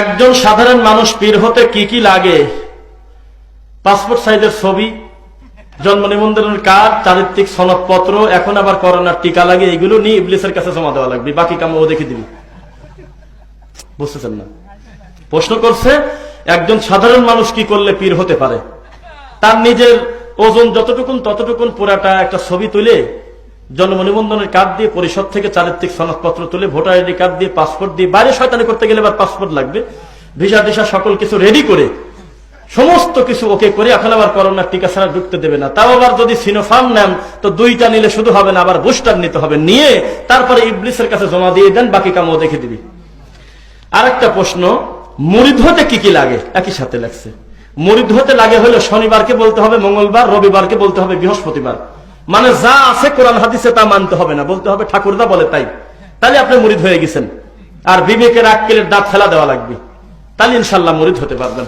একজন সাধারণ মানুষ পীর হতে কি কি লাগে? পাসপোর্ট সাইজের ছবি, জন্ম নিবন্ধনের কার্ড, চারিত্রিক সনদপত্র, এখন আবার করোনার টিকা লাগে, এগুলো নিয়ে ইবলিসের কাছে জমা দেওয়া লাগবে, বাকি কাম ও দেখে দিবি। বুঝতেছেন না? প্রশ্ন করছে একজন সাধারণ মানুষ কি করলে পীর হতে পারে। তার নিজের ওজন যতটুকুন ততটুকুন পুরাটা একটা ছবি তুলে, জন্ম নিবন্ধনের কার্ড দিয়ে, পরিষদ থেকে চারিত্রিক সনদপত্র তুলে, ভোটার আইডি কার্ড দিয়ে, পাসপোর্ট দিয়ে, বাইরে শয়তানি করতে গেলে আবার পাসপোর্ট লাগবে, ভিসা টিসা সকল কিছু রেডি করে, সমস্ত কিছু ওকে করে, এখন আবার করোনার টিকা ছাড়া ঢুকতে দেবে না। তাও আবার যদি সিনোফার্ম নেন তো 2টা নিলে শুধু হবে না, আবার বুস্টার নিতে হবে, নিয়ে তারপরে ইবলিসের কাছে জমা দিয়ে দেন, বাকি কাম ও দেখে দিবি। আরেকটা প্রশ্ন, মুরিদ হতে কি কি লাগে? একই সাথে লাগছে। মুরিদ হতে লাগে হলো শনিবারকে বলতে হবে মঙ্গলবার, রবিবারকে বলতে হবে বৃহস্পতিবার, মানে যা আছে কোরআন হাদিসে তা মানতে হবে না, বলতে হবে ঠাকুরদা বলে তাই, তাহলে আপনি মুরিদ হয়ে গেছেন। আর বিবেকের আক্কেলের দাঁত ফেলা দেওয়া লাগবে, তাহলে ইনশাল্লাহ মুরিদ হতে পারবেন।